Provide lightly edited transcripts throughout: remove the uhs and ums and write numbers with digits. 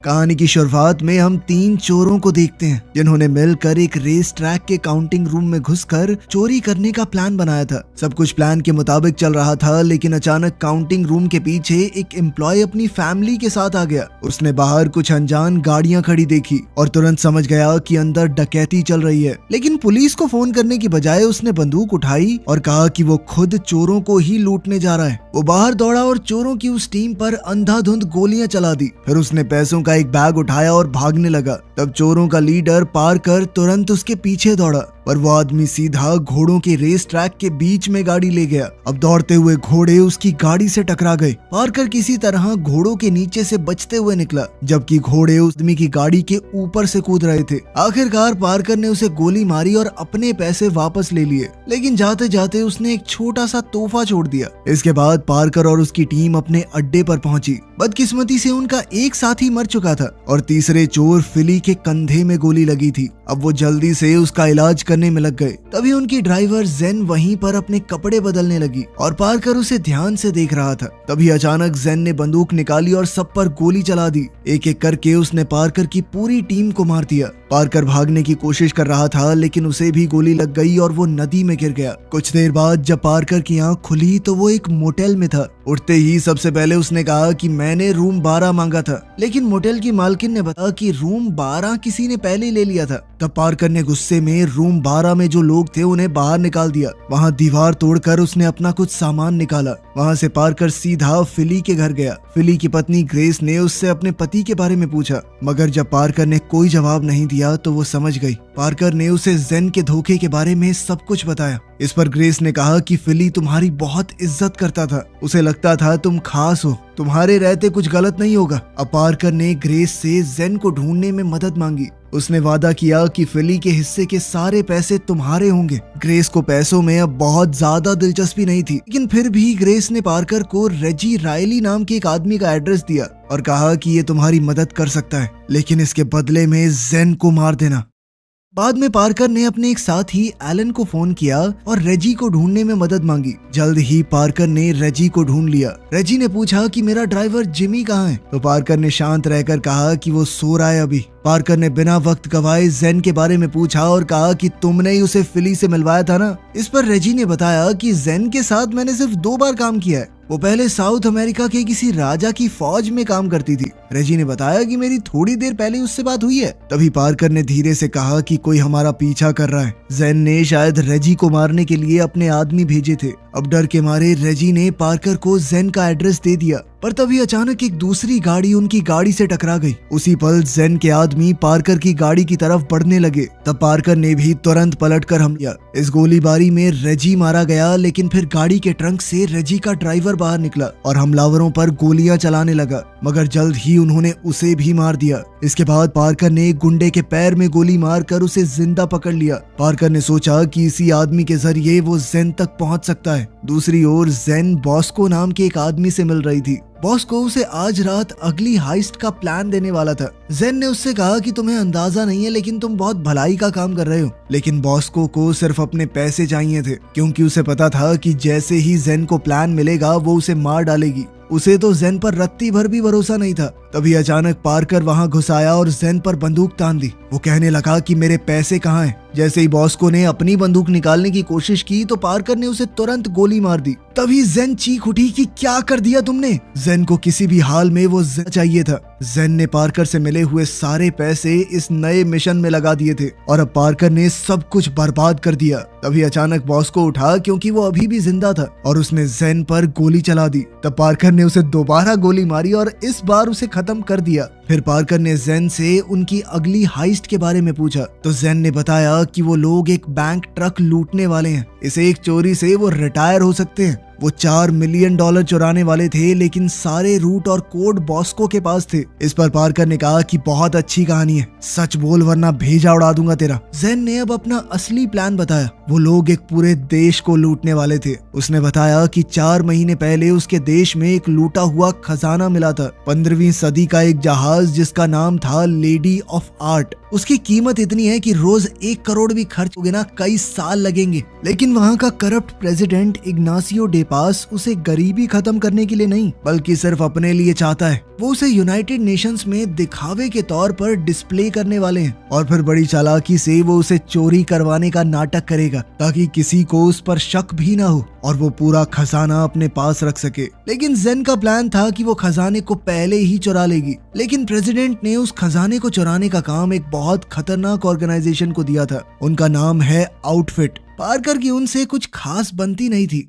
कहानी की शुरुआत में हम तीन चोरों को देखते हैं जिन्होंने मिलकर एक रेस ट्रैक के काउंटिंग रूम में घुसकर चोरी करने का प्लान बनाया था। सब कुछ प्लान के मुताबिक चल रहा था, लेकिन अचानक काउंटिंग रूम के पीछे एक एम्प्लॉय अपनी फैमिली के साथ आ गया। उसने बाहर कुछ अनजान गाड़ियां खड़ी देखी और तुरंत समझ गया कि अंदर डकैती चल रही है। लेकिन पुलिस को फोन करने की बजाय उसने बंदूक उठाई और कहा कि वो खुद चोरों को ही लूटने जा रहा है। वो बाहर दौड़ा और चोरों की उस टीम पर अंधाधुंध गोलियां चला दी। फिर उसने पैसों का एक बैग उठाया और भागने लगा। तब चोरों का लीडर पार्कर तुरंत उसके पीछे दौड़ा, पर वो आदमी सीधा घोड़ों के रेस ट्रैक के बीच में गाड़ी ले गया। अब दौड़ते हुए घोड़े उसकी गाड़ी से टकरा गए। पार्कर किसी तरह घोड़ों के नीचे से बचते हुए निकला, जबकि घोड़े उस आदमी की गाड़ी के ऊपर से कूद रहे थे। आखिरकार पार्कर ने उसे गोली मारी और अपने पैसे वापस ले लिए, लेकिन जाते जाते उसने एक छोटा सा तोहफा छोड़ दिया। इसके बाद पार्कर और उसकी टीम अपने अड्डे पर पहुंची। बदकिस्मती से उनका एक साथी मर चुका था और तीसरे चोर फिली के कंधे में गोली लगी थी। अब वो जल्दी से उसका इलाज करने में लग गए। तभी उनकी ड्राइवर जेन वहीं पर अपने कपड़े बदलने लगी और पार्कर उसे ध्यान से देख रहा था। तभी अचानक जेन ने बंदूक निकाली और सब पर गोली चला दी। एक एक करके उसने पार्कर की पूरी टीम को मार दिया। पार्कर भागने की कोशिश कर रहा था, लेकिन उसे भी गोली लग गई और वो नदी में गिर गया। कुछ देर बाद जब पार्कर की आंख खुली तो वो एक मोटेल में था। उठते ही सबसे पहले उसने कहा कि मैंने रूम 12 मांगा था, लेकिन मोटेल की मालकिन ने बताया कि रूम 12 किसी ने पहले ले लिया था। तब पार्कर ने गुस्से में रूम 12 में जो लोग थे उन्हें बाहर निकाल दिया। वहाँ दीवार तोड़कर उसने अपना कुछ सामान निकाला। वहाँ से पार्कर सीधा फिली के घर गया। फिली की पत्नी ग्रेस ने उससे अपने पति के बारे में पूछा, मगर जब पार्कर ने कोई जवाब नहीं दिया तो वो समझ गई। पार्कर ने उसे जेन के धोखे के बारे में सब कुछ बताया। इस पर ग्रेस ने कहा कि फिली तुम्हारी बहुत इज्जत करता था, उसे लगता था तुम खास हो, तुम्हारे रहते कुछ गलत नहीं होगा। अब पार्कर ने ग्रेस से जेन को ढूंढने में मदद मांगी। उसने वादा किया कि फिली के हिस्से के सारे पैसे तुम्हारे होंगे। ग्रेस को पैसों में अब बहुत ज्यादा दिलचस्पी नहीं थी, लेकिन फिर भी ग्रेस ने पार्कर को रेजी रायली नाम के एक आदमी का एड्रेस दिया और कहा कि ये तुम्हारी मदद कर सकता है, लेकिन इसके बदले में जेन को मार देना। बाद में पार्कर ने अपने एक साथी एलन को फोन किया और रेजी को ढूंढने में मदद मांगी। जल्द ही पार्कर ने रेजी को ढूंढ लिया। रेजी ने पूछा कि मेरा ड्राइवर जिमी कहाँ है, तो पार्कर ने शांत रहकर कहा कि वो सो रहा है अभी। पार्कर ने बिना वक्त गवाए जेन के बारे में पूछा और कहा कि तुमने ही उसे फिली से मिलवाया था ना। इस पर रेजी ने बताया कि जेन के साथ मैंने सिर्फ 2 बार काम किया है। वो पहले साउथ अमेरिका के किसी राजा की फौज में काम करती थी। रेजी ने बताया कि मेरी थोड़ी देर पहले उससे बात हुई है। तभी पार्कर ने धीरे से कहा कि कोई हमारा पीछा कर रहा है। जेन ने शायद रेजी को मारने के लिए अपने आदमी भेजे थे। अब डर के मारे रेजी ने पार्कर को जेन का एड्रेस दे दिया, पर तभी अचानक एक दूसरी गाड़ी उनकी गाड़ी से टकरा गई। उसी पल जेन के आदमी पार्कर की गाड़ी की तरफ बढ़ने लगे। तब पार्कर ने भी तुरंत पलटकर हमला किया। इस गोलीबारी में रेजी मारा गया, लेकिन फिर गाड़ी के ट्रंक से रेजी का ड्राइवर बाहर निकला और हमलावरों पर गोलियां चलाने लगा, मगर जल्द ही उन्होंने उसे भी मार दिया। इसके बाद पार्कर ने एक गुंडे के पैर में गोली मारकर उसे जिंदा पकड़ लिया। पार्कर ने सोचा कि इसी आदमी के जरिए वो जेन तक पहुंच सकता है। दूसरी ओर जेन बॉस्को नाम के एक आदमी से मिल रही थी। बॉस्को उसे आज रात अगली हाइस्ट का प्लान देने वाला था। जेन ने उससे कहा कि तुम्हें अंदाजा नहीं है, लेकिन तुम बहुत भलाई का काम कर रहे हो। लेकिन बॉस्को को सिर्फ अपने पैसे चाहिए थे, क्योंकि उसे पता था कि जैसे ही जेन को प्लान मिलेगा वो उसे मार डालेगी। उसे तो जेन पर रत्ती भर भी भरोसा नहीं था। तभी अचानक पार्कर वहां घुस आया और जेन पर बंदूक तान दी। वो कहने लगा कि मेरे पैसे कहाँ हैं। जैसे ही बॉस्को ने अपनी बंदूक निकालने की कोशिश की तो पार्कर ने उसे तुरंत गोली मार दी। तभी जेन चीख उठी कि क्या कर दिया तुमने। जेन को किसी भी हाल में वो चाहिए था। जेन ने पार्कर से मिले हुए सारे पैसे इस नए मिशन में लगा दिए थे और अब पार्कर ने सब कुछ बर्बाद कर दिया। तभी अचानक बॉस्को उठा, क्योंकि वो अभी भी जिंदा था, और उसने जेन पर गोली चला दी। तब पार्कर ने उसे दोबारा गोली मारी और इस बार उसे खत्म कर दिया। फिर पार्कर ने जेन से उनकी अगली हाइस्ट के बारे में पूछा, तो जेन ने बताया कि वो लोग एक बैंक ट्रक लूटने वाले हैं। इस एक चोरी से वो रिटायर हो सकते हैं। वो $4 मिलियन चुराने वाले थे, लेकिन सारे रूट और कोड बॉस्को के पास थे। इस पर पार्कर ने कहा कि बहुत अच्छी कहानी है, सच बोल वरना भेजा उड़ा दूंगा तेरा। जेन ने अब अपना असली प्लान बताया। वो लोग एक पूरे देश को लूटने वाले थे। उसने बताया कि 4 महीने पहले उसके देश में एक लूटा हुआ खजाना मिला था। 15वीं सदी का एक जहाज जिसका नाम था लेडी ऑफ आर्ट। उसकी कीमत इतनी है कि रोज 1 करोड़ भी खर्च होगे ना, कई साल लगेंगे। लेकिन वहाँ का करप्ट प्रेसिडेंट इग्नासियो डे पास उसे गरीबी खत्म करने के लिए नहीं बल्कि सिर्फ अपने लिए चाहता है। वो उसे यूनाइटेड नेशंस में दिखावे के तौर पर डिस्प्ले करने वाले हैं और फिर बड़ी चालाकी से वो उसे चोरी करवाने का नाटक करेगा ताकि किसी को उस पर शक भी ना हो और वो पूरा खजाना अपने पास रख सके। लेकिन जेन का प्लान था कि वो खजाने को पहले ही चुरा लेगी, लेकिन प्रेसिडेंट ने उस खजाने को चुराने का काम एक बहुत खतरनाक ऑर्गेनाइजेशन को दिया था। उनका नाम है आउटफिट। पार्कर की उनसे कुछ खास बनती नहीं थी।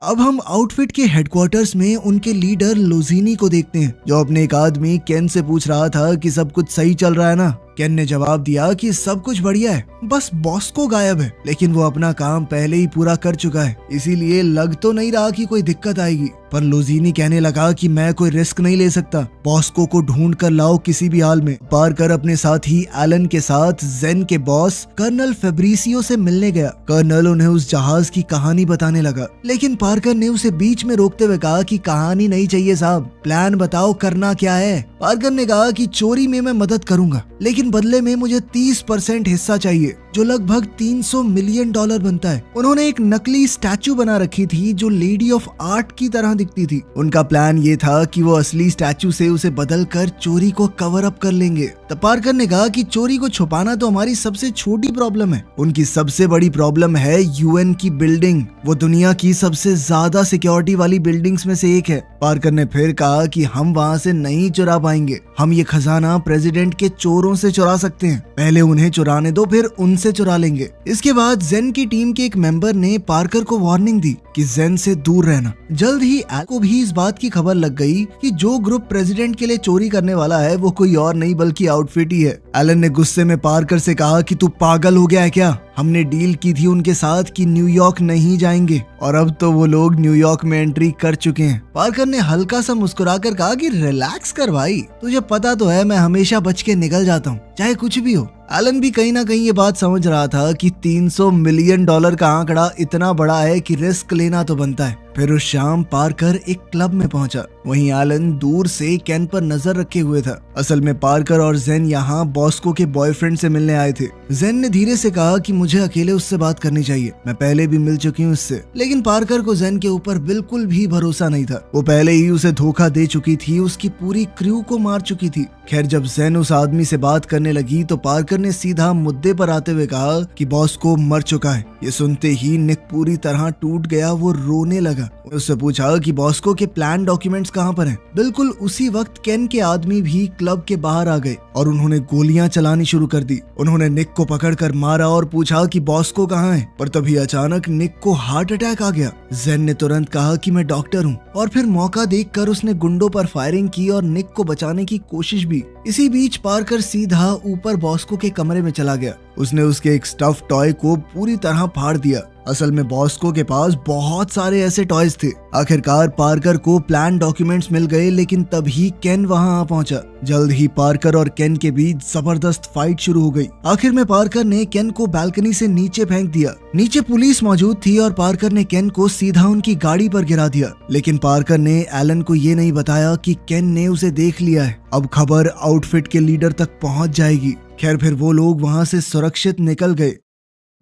अब हम आउटफिट के हेडक्वार्टर्स में उनके लीडर लोजीनी को देखते हैं, जो अपने एक आदमी केन से पूछ रहा था कि सब कुछ सही चल रहा है ना। केन ने जवाब दिया कि सब कुछ बढ़िया है, बस बॉस को गायब है, लेकिन वो अपना काम पहले ही पूरा कर चुका है, इसीलिए लग तो नहीं रहा कि कोई दिक्कत आएगी। पर लोजीनी कहने लगा कि मैं कोई रिस्क नहीं ले सकता, बॉस्को को ढूंढ कर लाओ किसी भी हाल में। पार्कर अपने साथी एलन के साथ जेन के बॉस कर्नल फेब्रिसियो से मिलने गया। कर्नल उन्हें उस जहाज की कहानी बताने लगा, लेकिन पार्कर ने उसे बीच में रोकते हुए कहा कि कहानी नहीं चाहिए साहब, प्लान बताओ करना क्या है। पार्कर ने कहा कि चोरी में मैं मदद करूंगा, लेकिन बदले में मुझे 30% हिस्सा चाहिए, जो लगभग $300 मिलियन बनता है। उन्होंने एक नकली स्टैचू बना रखी थी जो लेडी ऑफ आर्ट की तरह दिखती थी। उनका प्लान ये था कि वो असली स्टैचू से उसे बदलकर चोरी को कवर अप कर लेंगे। तब पार्कर ने कहा कि चोरी को छुपाना तो हमारी सबसे छोटी प्रॉब्लम है, उनकी सबसे बड़ी प्रॉब्लम है यूएन की बिल्डिंग। वो दुनिया की सबसे ज्यादा सिक्योरिटी वाली बिल्डिंग्स में से एक है। पार्कर ने फिर कहा कि हम वहाँ से नहीं चुरा पाएंगे, हम ये खजाना प्रेसिडेंट के चोरों से चुरा सकते हैं, पहले उन्हें चुराने दो फिर उनसे चुरा लेंगे। इसके बाद जेन की टीम के एक मेंबर ने पार्कर को वार्निंग दी कि जेन से दूर रहना। जल्द ही एल को भी इस बात की खबर लग गई कि जो ग्रुप प्रेसिडेंट के लिए चोरी करने वाला है वो कोई और नहीं बल्कि आउटफिट ही है। एलन ने गुस्से में पार्कर से कहा कि तू पागल हो गया है क्या? हमने डील की थी उनके साथ कि न्यूयॉर्क नहीं जाएंगे और अब तो वो लोग न्यूयॉर्क में एंट्री कर चुके हैं। पार्कर ने हल्का सा मुस्कुराकर कहा कि रिलैक्स कर भाई, तुझे पता तो है मैं हमेशा बच के निकल जाता हूँ, चाहे कुछ भी हो। एलन भी कहीं ना कहीं ये बात समझ रहा था कि $300 मिलियन का आंकड़ा इतना बड़ा है कि रिस्क लेना तो बनता है। फिर उस शाम पार्कर एक क्लब में पहुंचा। वहीं एलन दूर से केन पर नजर रखे हुए था। असल में पार्कर और जेन यहाँ बॉस्को के बॉयफ्रेंड से मिलने आए थे। जेन ने धीरे से कहा कि मुझे अकेले उससे बात करनी चाहिए, मैं पहले भी मिल चुकी हूँ उससे। लेकिन पार्कर को जेन के ऊपर बिल्कुल भी भरोसा नहीं था। वो पहले ही उसे धोखा दे चुकी थी, उसकी पूरी क्रू को मार चुकी थी। खैर जब जेन उस आदमी से बात करने लगी तो पार्कर ने सीधा मुद्दे पर आते हुए कहा कि बॉस्को मर चुका है। ये सुनते ही निक पूरी तरह टूट गया, वो रोने लगा। उससे पूछा कि बॉस्को के प्लान डॉक्यूमेंट्स कहाँ पर हैं। बिल्कुल उसी वक्त केन के आदमी भी क्लब के बाहर आ गए और उन्होंने गोलियां चलानी शुरू कर दी। उन्होंने निक को पकड़कर मारा और पूछा कि बॉस्को कहाँ है, पर तभी अचानक निक को हार्ट अटैक आ गया। जेन ने तुरंत कहा कि मैं डॉक्टर हूँ और फिर मौका देखकर उसने गुंडों पर फायरिंग की और निक को बचाने की कोशिश भी। इसी बीच पार्कर सीधा ऊपर बॉस्को के कमरे में चला गया। उसने उसके एक स्टफ टॉय को पूरी तरह फाड़ दिया। असल में बॉस्को के पास बहुत सारे ऐसे टॉयज थे। आखिरकार पार्कर को प्लान डॉक्यूमेंट्स मिल गए, लेकिन तभी केन वहां आ पहुंचा। जल्द ही पार्कर और केन के बीच जबरदस्त फाइट शुरू हो गई। आखिर में पार्कर ने केन को बालकनी से नीचे फेंक दिया। नीचे पुलिस मौजूद थी और पार्कर ने केन को सीधा उनकी गाड़ी पर गिरा दिया। लेकिन पार्कर ने एलन को ये नहीं बताया कि केन ने उसे देख लिया है। अब खबर आउटफिट के लीडर तक पहुंच जाएगी। खैर फिर वो लोग वहां से सुरक्षित निकल गए।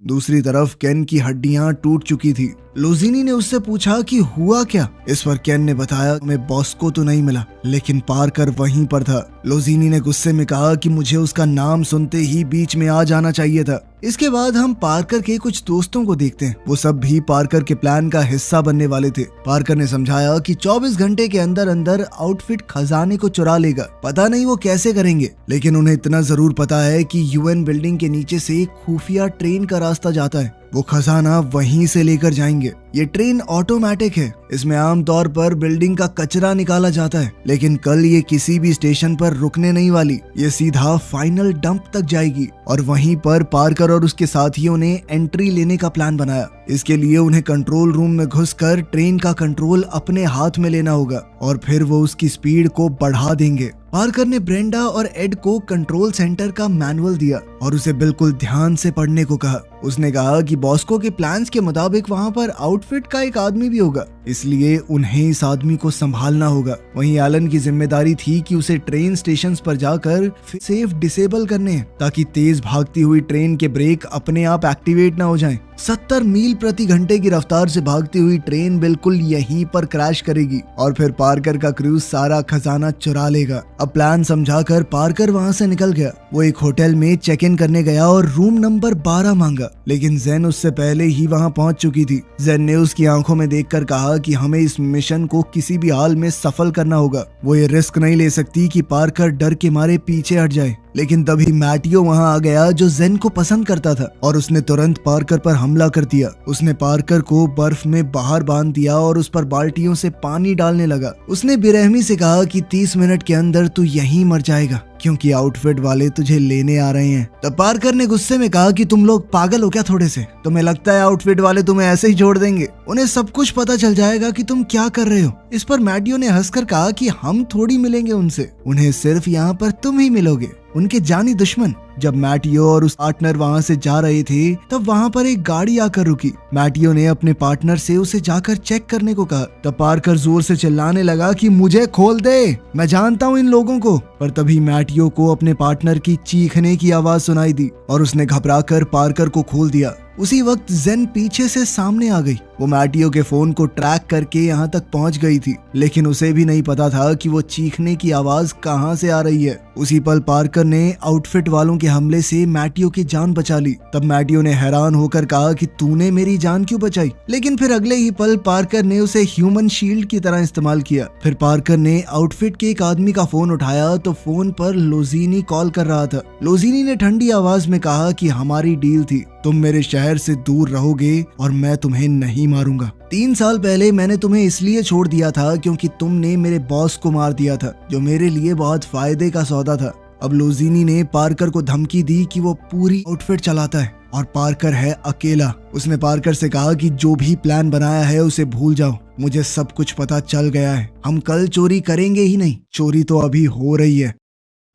दूसरी तरफ केन की हड्डियां टूट चुकी थी। लोजीनी ने उससे पूछा कि हुआ क्या। इस पर केन ने बताया मैं बॉस्को तो नहीं मिला, लेकिन पार्कर वहीं पर था। लोजीनी ने गुस्से में कहा कि मुझे उसका नाम सुनते ही बीच में आ जाना चाहिए था। इसके बाद हम पार्कर के कुछ दोस्तों को देखते हैं। वो सब भी पार्कर के प्लान का हिस्सा बनने वाले थे। पार्कर ने समझाया कि 24 घंटे के अंदर अंदर आउटफिट खजाने को चुरा लेगा। पता नहीं वो कैसे करेंगे, लेकिन उन्हें इतना जरूर पता है कि यूएन बिल्डिंग के नीचे से एक खुफिया ट्रेन का रास्ता जाता है। वो खजाना वहीं से लेकर जाएंगे। ये ट्रेन ऑटोमेटिक है, इसमें आमतौर पर बिल्डिंग का कचरा निकाला जाता है, लेकिन कल ये किसी भी स्टेशन पर रुकने नहीं वाली। ये सीधा फाइनल डंप तक जाएगी और वहीं पर पार्कर और उसके साथियों ने एंट्री लेने का प्लान बनाया। इसके लिए उन्हें कंट्रोल रूम में घुसकर ट्रेन का कंट्रोल अपने हाथ में लेना होगा और फिर वो उसकी स्पीड को बढ़ा देंगे। पार्कर ने ब्रेंडा और एड को कंट्रोल सेंटर का मैनुअल दिया और उसे बिल्कुल ध्यान से पढ़ने को कहा। उसने कहा कि बॉस्को के प्लान्स के मुताबिक वहाँ पर आउटफिट का एक आदमी भी होगा, इसलिए उन्हें इस आदमी को संभालना होगा। वहीं एलन की जिम्मेदारी थी कि उसे ट्रेन स्टेशन पर जाकर सेफ डिसेबल करने हैं ताकि तेज भागती हुई ट्रेन के ब्रेक अपने आप एक्टिवेट ना हो जाएं। 70 मील प्रति घंटे की रफ्तार से भागती हुई ट्रेन बिल्कुल यहीं पर क्रैश करेगी और फिर पार्कर का क्रू सारा खजाना चुरा लेगा। अब प्लान समझाकर पार्कर वहां से निकल गया। वो एक होटल में चेक इन करने गया और रूम नंबर 12 मांगा, लेकिन जेन उससे पहले ही वहां पहुंच चुकी थी। जेन ने उसकी आंखों में देखकर कहा कि हमें इस मिशन को किसी भी हाल में सफल करना होगा। वो ये रिस्क नहीं ले सकती कि पार्कर डर के मारे पीछे हट जाए। लेकिन तभी मैटियो वहां आ गया जो जेन को पसंद करता था और उसने तुरंत पार्कर पर हमला कर दिया। उसने पार्कर को बर्फ में बाहर बांध दिया और उस पर बाल्टियों से पानी डालने लगा। उसने बेरहमी से कहा कि 30 मिनट के अंदर तू यहीं मर जाएगा क्योंकि आउटफिट वाले तुझे लेने आ रहे हैं। तब पार्कर ने गुस्से में कहा कि तुम लोग पागल हो क्या थोड़े से? तुम्हें लगता है आउटफिट वाले तुम्हें ऐसे ही छोड़ देंगे? उन्हें सब कुछ पता चल जाएगा कि तुम क्या कर रहे हो। इस पर मैटियो ने हंसकर कहा कि हम थोड़ी मिलेंगे उनसे, उन्हें सिर्फ यहाँ पर तुम ही मिलोगे, उनके जानी दुश्मन। जब मैटियो और उस पार्टनर वहाँ से जा रहे थे तब वहाँ पर एक गाड़ी आकर रुकी। मैटियो ने अपने पार्टनर से उसे जाकर चेक करने को कहा। तब पार्कर जोर से चिल्लाने लगा कि मुझे खोल दे, मैं जानता हूँ इन लोगों को। पर तभी मैटियो को अपने पार्टनर की चीखने की आवाज सुनाई दी और उसने घबराकर पार्कर को खोल दिया। उसी वक्त जेन पीछे से सामने आ गई। वो मैटियो के फोन को ट्रैक करके यहाँ तक पहुँच गई थी, लेकिन उसे भी नहीं पता था कि वो चीखने की आवाज कहाँ से आ रही है। उसी पल पार्कर ने आउटफिट वालों के हमले से मैटियो की जान बचा ली। तब मैटियो ने हैरान होकर कहा कि तूने मेरी जान क्यों बचाई? लेकिन फिर अगले ही पल पार्कर ने उसे ह्यूमन शील्ड की तरह इस्तेमाल किया। फिर पार्कर ने आउटफिट के एक आदमी का फोन उठाया तो फोन पर लोजीनी कॉल कर रहा था। लोजीनी ने ठंडी आवाज में कहा कि हमारी डील थी, तुम मेरे शहर से दूर रहोगे और मैं तुम्हें नहीं मारूंगा। 3 साल पहले मैंने तुम्हें इसलिए छोड़ दिया था क्योंकि तुमने मेरे बॉस को मार दिया था, जो मेरे लिए बहुत फायदे का सौदा था। अब लोजीनी ने पार्कर को धमकी दी कि वो पूरी आउटफिट चलाता है और पार्कर है अकेला। उसने पार्कर से कहा कि जो भी प्लान बनाया है उसे भूल जाओ, मुझे सब कुछ पता चल गया है। हम कल चोरी करेंगे ही नहीं, चोरी तो अभी हो रही है।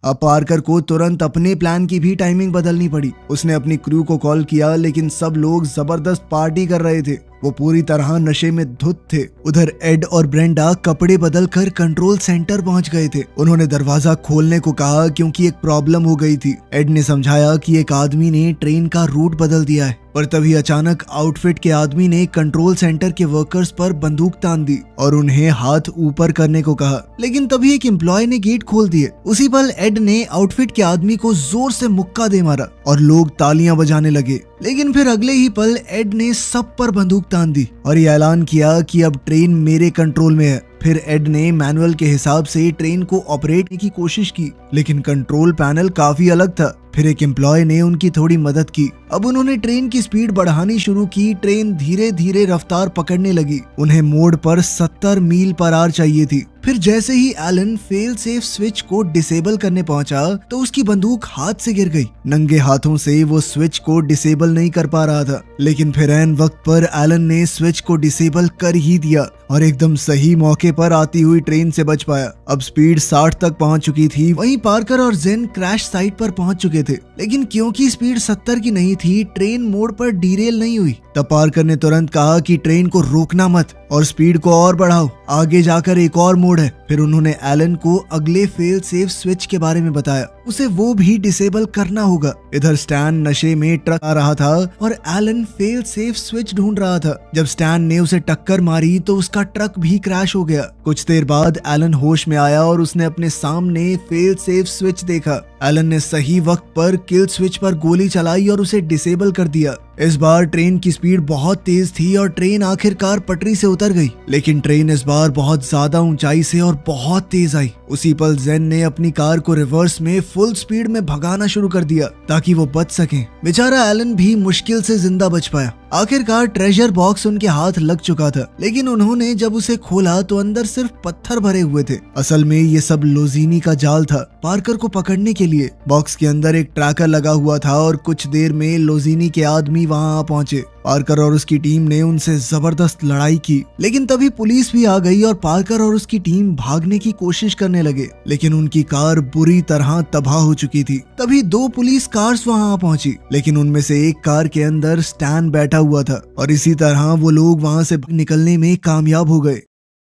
अब पार्कर को तुरंत अपने प्लान की भी टाइमिंग बदलनी पड़ी। उसने अपनी क्रू को कॉल किया, लेकिन सब लोग जबरदस्त पार्टी कर रहे थे। वो पूरी तरह नशे में धुत थे। उधर एड और ब्रेंडा कपड़े बदलकर कंट्रोल सेंटर पहुंच गए थे। उन्होंने दरवाजा खोलने को कहा क्योंकि एक प्रॉब्लम हो गई थी। एड ने समझाया कि एक आदमी ने ट्रेन का रूट बदल दिया है, पर तभी अचानक आउटफिट के आदमी ने कंट्रोल सेंटर के वर्कर्स पर बंदूक तान दी और उन्हें हाथ ऊपर करने को कहा। लेकिन तभी एक एम्प्लॉय ने गेट खोल दिए। उसी पल एड ने आउटफिट के आदमी को जोर से मुक्का दे मारा और लोग तालियां बजाने लगे। लेकिन फिर अगले ही पल एड ने सब पर बंदूक तान दी और ये ऐलान किया कि अब ट्रेन मेरे कंट्रोल में है। फिर एड ने मैनुअल के हिसाब से ट्रेन को ऑपरेट करने की कोशिश की, लेकिन कंट्रोल पैनल काफी अलग था। फिर एक एम्प्लॉय ने उनकी थोड़ी मदद की। अब उन्होंने ट्रेन की स्पीड बढ़ानी शुरू की। ट्रेन धीरे धीरे रफ्तार पकड़ने लगी। उन्हें मोड़ पर 70 मील पर आवर चाहिए थी। फिर जैसे ही एलन फेल सेफ स्विच को डिसेबल करने पहुंचा तो उसकी बंदूक हाथ से गिर गई। नंगे हाथों से वो स्विच को डिसेबल नहीं कर पा रहा था, लेकिन फिर ऐन वक्त पर एलन ने स्विच को डिसेबल कर ही दिया और एकदम सही मौके पर आती हुई ट्रेन से बच पाया। अब स्पीड 60 तक पहुंच चुकी थी। वहीं पार्कर और जेन क्रैश साइट पर पहुंच चुके थे, लेकिन क्योंकि स्पीड 70 की नहीं थी, ट्रेन मोड़ पर डीरेल नहीं हुई। तब पार्कर ने तुरंत कहा कि ट्रेन को रोकना मत और स्पीड को और बढ़ाओ, आगे जाकर एक और मोड़ है। फिर उन्होंने एलन को अगले फेल सेफ स्विच के बारे में बताया, उसे वो भी डिसेबल करना होगा। इधर स्टैन नशे में ट्रक आ रहा था और एलन फेल सेफ स्विच ढूंढ रहा था। जब स्टैन ने उसे टक्कर मारी तो उसका ट्रक भी क्रैश हो गया। कुछ देर बाद एलन होश में आया और उसने अपने सामने फेल सेफ स्विच देखा। एलन ने सही वक्त पर किल स्विच पर गोली चलाई और उसे डिसेबल कर दिया। इस बार ट्रेन की स्पीड बहुत तेज थी और ट्रेन आखिरकार पटरी से उतर गई, लेकिन ट्रेन इस बार बहुत ज्यादा ऊंचाई से और बहुत तेज आई। उसी पल जेन ने अपनी कार को रिवर्स में फुल स्पीड में भगाना शुरू कर दिया ताकि वो बच सके। बेचारा एलन भी मुश्किल से जिंदा बच पाया। आखिरकार ट्रेजर बॉक्स उनके हाथ लग चुका था, लेकिन उन्होंने जब उसे खोला तो अंदर सिर्फ पत्थर भरे हुए थे। असल में ये सब लोजीनी का जाल था। पार्कर को पकड़ने के लिए। बॉक्स के अंदर एक ट्रैकर लगा हुआ था और कुछ देर में लोजीनी के आदमी वहां आ पहुंचे। पार्कर और उसकी टीम ने उनसे जबरदस्त लड़ाई की, लेकिन तभी पुलिस भी आ गई और पार्कर और उसकी टीम भागने की कोशिश करने लगे, लेकिन उनकी कार बुरी तरह तबाह हो चुकी थी। तभी 2 पुलिस कार्स वहां आ पहुंची, लेकिन उनमें से एक कार के अंदर स्टैन बैठा हुआ था और इसी तरह वो लोग वहां से निकलने में कामयाब हो गए।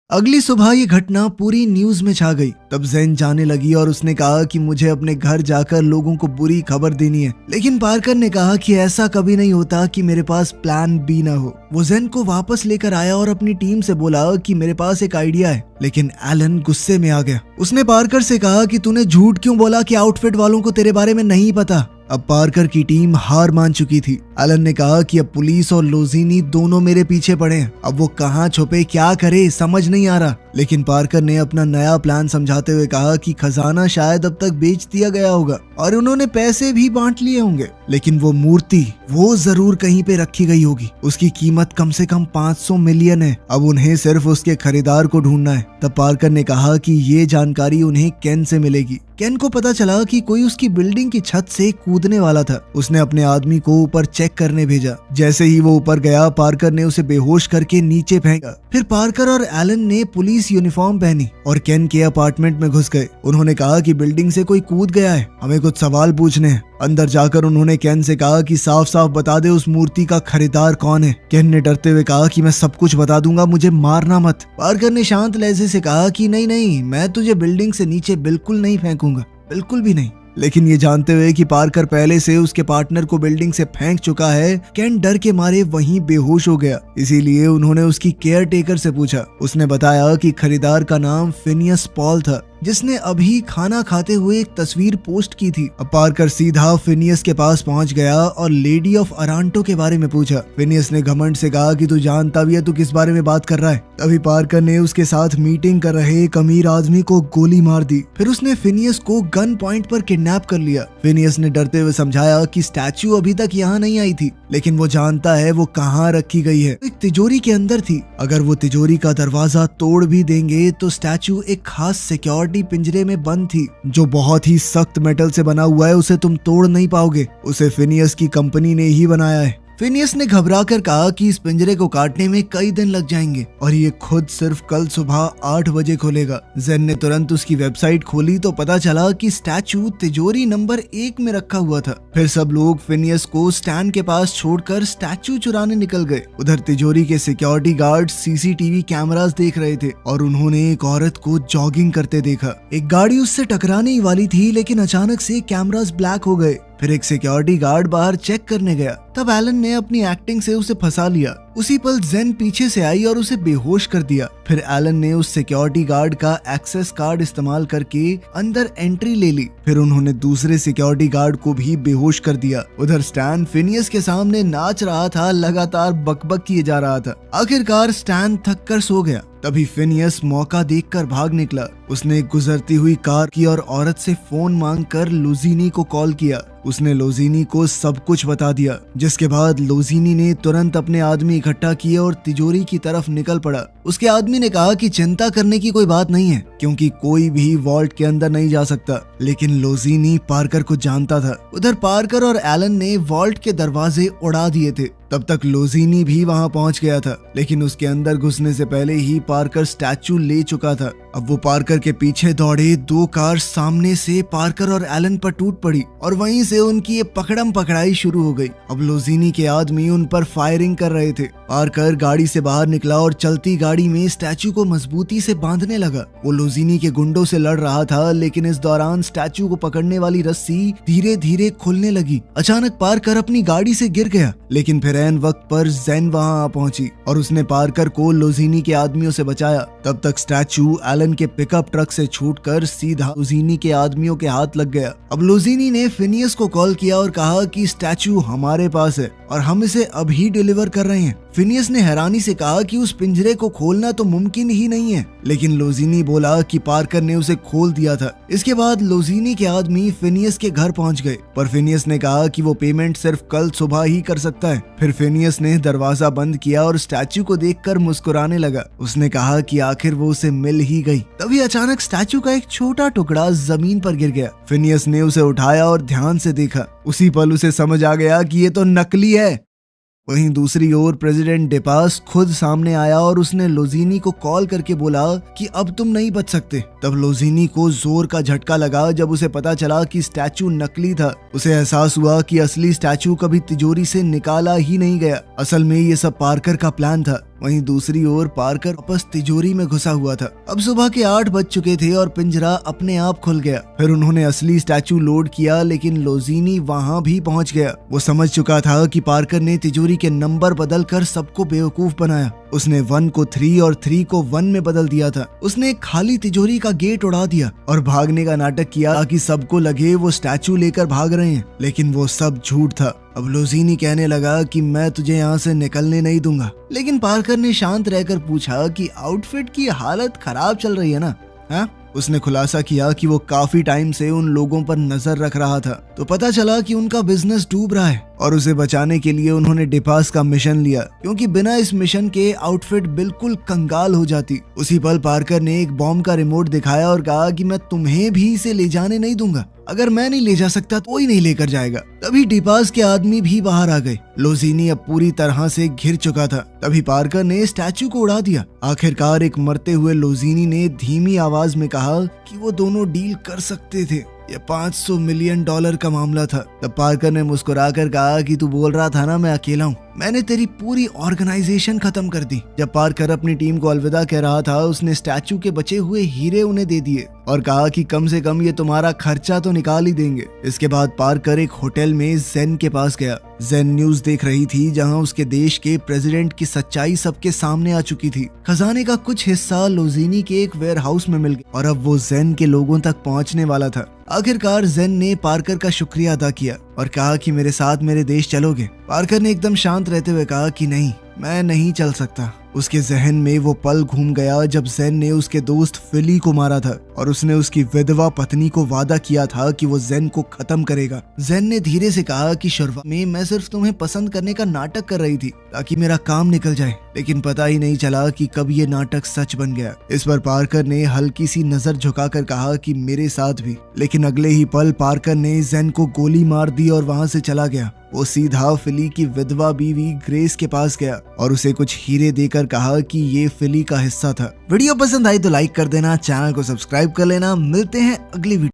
अगली सुबह ये घटना पूरी न्यूज में छा गई। तब ज़ेन जाने लगी और उसने कहा कि मुझे अपने घर जाकर लोगों को बुरी खबर देनी है, लेकिन पार्कर ने कहा कि ऐसा कभी नहीं होता कि मेरे पास प्लान बी ना हो। वो ज़ेन को वापस लेकर आया और अपनी टीम से बोला कि मेरे पास एक आइडिया है, लेकिन एलन गुस्से में आ गया। उसने पार्कर से कहा कि तूने झूठ क्यों बोला कि आउटफिट वालों को तेरे बारे में नहीं पता। अब पार्कर की टीम हार मान चुकी थी। एलन ने कहा कि अब पुलिस और लोजीनी दोनों मेरे पीछे पड़े हैं, अब वो कहाँ छुपे क्या करे समझ नहीं आ रहा। लेकिन पार्कर ने अपना नया प्लान समझाते हुए कहा कि खजाना शायद अब तक बेच दिया गया होगा और उन्होंने पैसे भी बांट लिए होंगे, लेकिन वो मूर्ति वो जरूर कहीं पे रखी गई होगी। उसकी कीमत कम से कम 500 मिलियन है। अब उन्हें सिर्फ उसके खरीदार को ढूंढना है। तब पार्कर ने कहा कि ये जानकारी उन्हें केन से मिलेगी। केन को पता चला कि कोई उसकी बिल्डिंग की छत से कूदने वाला था। उसने अपने आदमी को ऊपर चेक करने भेजा। जैसे ही वो ऊपर गया, पार्कर ने उसे बेहोश करके नीचे फेंका। फिर पार्कर और एलन ने पुलिस यूनिफॉर्म पहनी और केन के अपार्टमेंट में घुस गए। उन्होंने कहा कि बिल्डिंग से कोई कूद गया है, हमें कुछ सवाल पूछने हैं। अंदर जाकर उन्होंने केन से कहा कि साफ साफ बता दे उस मूर्ति का खरीदार कौन है। केन ने डरते हुए कहा कि मैं सब कुछ बता दूंगा, मुझे मारना मत। पार्कर ने शांत लहजे से कहा कि नहीं नहीं, मैं तुझे बिल्डिंग से नीचे बिल्कुल नहीं फेंकूंगा, बिल्कुल भी नहीं। लेकिन ये जानते हुए कि पार्कर पहले से उसके पार्टनर को बिल्डिंग से फेंक चुका है, केन डर के मारे वहीं बेहोश हो गया। इसीलिए उन्होंने उसकी केयर टेकर से पूछा। उसने बताया कि खरीदार का नाम फिनियस पॉल था, जिसने अभी खाना खाते हुए एक तस्वीर पोस्ट की थी। अब पार्कर सीधा फिनियस के पास पहुंच गया और लेडी ऑफ अरांटो के बारे में पूछा। फिनियस ने घमंड से कहा कि तू जानता भी है तू किस बारे में बात कर रहा है। तभी पार्कर ने उसके साथ मीटिंग कर रहे एक अमीर आदमी को गोली मार दी। फिर उसने फिनियस को गन पॉइंट पर किडनैप कर लिया। फिनियस ने डरते हुए समझाया कि स्टैचू अभी तक यहाँ नहीं आई थी, लेकिन वो जानता है वो कहाँ रखी गई है। एक तिजोरी के अंदर थी। अगर वो तिजोरी का दरवाजा तोड़ भी देंगे तो स्टैचू एक खास सिक्योरिटी पिंजरे में बंद थी, जो बहुत ही सख्त मेटल से बना हुआ है, उसे तुम तोड़ नहीं पाओगे। उसे फिनियस की कंपनी ने ही बनाया है। फिनियस ने घबराकर कहा कि इस पिंजरे को काटने में कई दिन लग जाएंगे और ये खुद सिर्फ कल सुबह 8 बजे खुलेगा। ज़ेन ने तुरंत उसकी वेबसाइट खोली तो पता चला कि स्टैचू तिजोरी नंबर 1 में रखा हुआ था। फिर सब लोग फिनियस को स्टैंड के पास छोड़कर स्टैचू चुराने निकल गए। उधर तिजोरी के सिक्योरिटी गार्ड सीसीटीवी कैमरास देख रहे थे और उन्होंने एक औरत को जॉगिंग करते देखा। एक गाड़ी उससे टकराने ही वाली थी, लेकिन अचानक से कैमरास ब्लैक हो गए। फिर एक सिक्योरिटी गार्ड बाहर चेक करने गया। तब एलन ने अपनी एक्टिंग से उसे फंसा लिया। उसी पल ज़ेन पीछे से आई और उसे बेहोश कर दिया। फिर एलन ने उस सिक्योरिटी गार्ड का एक्सेस कार्ड इस्तेमाल करके अंदर एंट्री ले ली। फिर उन्होंने दूसरे सिक्योरिटी गार्ड को भी बेहोश कर दिया। उधर स्टैन फिनियस के सामने नाच रहा था, लगातार बकबक किए जा रहा था। आखिरकार स्टैन थक कर सो गया। तभी फिनियस मौका देखकर भाग निकला। उसने गुजरती हुई कार की और औरत से फोन मांगकर लोजीनी को कॉल किया। उसने लोजीनी को सब कुछ बता दिया, जिसके बाद लोजीनी ने तुरंत अपने आदमी इकट्ठा किए और तिजोरी की तरफ निकल पड़ा। उसके आदमी ने कहा कि चिंता करने की कोई बात नहीं है, क्योंकि कोई भी वॉल्ट के अंदर नहीं जा सकता। लेकिन लोजीनी पार्कर को जानता था। उधर पार्कर और एलन ने वॉल्ट के दरवाजे उड़ा दिए थे। तब तक लोजीनी भी वहां पहुंच गया था, लेकिन उसके अंदर घुसने से पहले ही पार्कर स्टैचू ले चुका था। अब वो पार्कर के पीछे दौड़े। 2 कार सामने से पार्कर और एलन पर टूट पड़ी और वहीं से उनकी ये पकड़म पकड़ाई शुरू हो गई। अब लोजीनी के आदमी उन पर फायरिंग कर रहे थे। पार्कर गाड़ी से बाहर निकला और चलती गाड़ी में स्टैचू को मजबूती से बांधने लगा। वो लोजीनी के गुंडों से लड़ रहा था, लेकिन इस दौरान स्टैचू को पकड़ने वाली रस्सी धीरे धीरे खुलने लगी। अचानक पार्कर अपनी गाड़ी से गिर गया, लेकिन फिर ऐन वक्त पर ज़ेन वहां आ पहुंची और उसने पार्कर को लोजीनी के आदमियों से बचाया। तब तक स्टैचू एलन के पिकअप ट्रक से छूटकर सीधा लोजीनी के आदमियों के हाथ लग गया। अब लोजीनी ने फिनियस को कॉल किया और कहा कि स्टैचू हमारे पास है और हम इसे अभी डिलीवर कर रहे हैं। फिनियस ने हैरानी से कहा कि उस पिंजरे को खोलना तो मुमकिन ही नहीं है, लेकिन लोजीनी बोला कि पार्कर ने उसे खोल दिया था। इसके बाद लोजीनी के आदमी फिनियस के घर पहुंच गए, पर फिनियस ने कहा कि वो पेमेंट सिर्फ कल सुबह ही कर सकता है। फिर फिनियस ने दरवाजा बंद किया और स्टैचू को देखकर मुस्कुराने लगा। उसने कहा कि आखिर वो उसे मिल ही गई। तभी अचानक स्टैचू का एक छोटा टुकड़ा जमीन पर गिर गया। फिनियस ने उसे उठाया और ध्यान से देखा। उसी पल उसे समझ आ गया कि ये तो नकली है। वहीं दूसरी ओर प्रेसिडेंट डेपास खुद सामने आया और उसने लोजीनी को कॉल करके बोला कि अब तुम नहीं बच सकते। तब लोजीनी को जोर का झटका लगा जब उसे पता चला कि स्टैचू नकली था। उसे एहसास हुआ कि असली स्टैचू कभी तिजोरी से निकाला ही नहीं गया। असल में ये सब पार्कर का प्लान था। वहीं दूसरी ओर पार्कर वापस तिजोरी में घुसा हुआ था। अब सुबह के 8 बज चुके थे और पिंजरा अपने आप खुल गया। फिर उन्होंने असली स्टैचू लोड किया, लेकिन लोजीनी वहां भी पहुंच गया। वो समझ चुका था कि पार्कर ने तिजोरी के नंबर बदलकर सबको बेवकूफ बनाया। उसने 1 को 3 और 3 को 1 में बदल दिया था। उसने एक खाली तिजोरी का गेट उड़ा दिया और भागने का नाटक किया ताकि सबको लगे वो स्टैचू लेकर भाग रहे हैं, लेकिन वो सब झूठ था। अब लोजीनी कहने लगा कि मैं तुझे यहाँ से निकलने नहीं दूंगा, लेकिन पार्कर ने शांत रहकर पूछा कि आउटफिट की हालत खराब चल रही है ना? हाँ? उसने खुलासा किया कि वो काफी टाइम से उन लोगों पर नजर रख रहा था, तो पता चला कि उनका बिजनेस डूब रहा है और उसे बचाने के लिए उन्होंने डेपास का मिशन लिया, क्योंकि बिना इस मिशन के आउटफिट बिल्कुल कंगाल हो जाती। उसी पल पार्कर ने एक बॉम्ब का रिमोट दिखाया और कहा कि मैं तुम्हें भी इसे ले जाने नहीं दूंगा। अगर मैं नहीं ले जा सकता तो कोई नहीं लेकर जाएगा। तभी डेपास के आदमी भी बाहर आ गए। लोजीनी अब पूरी तरह से घिर चुका था। तभी पार्कर ने स्टैचू को उड़ा दिया। आखिरकार एक मरते हुए लोजीनी ने धीमी आवाज में कहा कि वो दोनों डील कर सकते थे। ये $500 मिलियन का मामला था। तब पार्कर ने मुस्कुराकर कहा कि तू बोल रहा था ना मैं अकेला हूँ, मैंने तेरी पूरी ऑर्गेनाइजेशन खत्म कर दी। जब पार्कर अपनी टीम को अलविदा कह रहा था, उसने स्टैचू के बचे हुए हीरे उन्हें दे दिए और कहा कि कम से कम ये तुम्हारा खर्चा तो निकाल ही देंगे। इसके बाद पार्कर एक होटल में जेन के पास गया। जेन न्यूज देख रही थी, जहां उसके देश के प्रेसिडेंट की सच्चाई सबके सामने आ चुकी थी। खजाने का कुछ हिस्सा लोजीनी के एक वेयर हाउस में मिल गया और अब वो जेन के लोगों तक पहुंचने वाला था। आखिरकार जेन ने पार्कर का शुक्रिया अदा किया और कहा कि मेरे साथ मेरे देश चलोगे? पार्कर ने एकदम शांत रहते हुए कहा कि नहीं, मैं नहीं चल सकता। उसके जहन में वो पल घूम गया जब जेन ने उसके दोस्त फिली को मारा था और उसने उसकी विधवा पत्नी को वादा किया था कि वो जेन को खत्म करेगा। जेन ने धीरे से कहा कि शुरुआत में मैं सिर्फ तुम्हें पसंद करने का नाटक कर रही थी ताकि मेरा काम निकल जाए, लेकिन पता ही नहीं चला कि कब ये नाटक सच बन गया। इस पर पार्कर ने हल्की सी नजर झुकाकर कहा कि मेरे साथ भी, लेकिन अगले ही पल पार्कर ने जेन को गोली मार दी और वहां से चला गया। वो सीधा फिली की विधवा बीवी ग्रेस के पास गया और उसे कुछ हीरे देकर कहा कि ये फिली का हिस्सा था। वीडियो पसंद आई तो लाइक कर देना, चैनल को सब्सक्राइब कर लेना। मिलते हैं अगली वीडियो।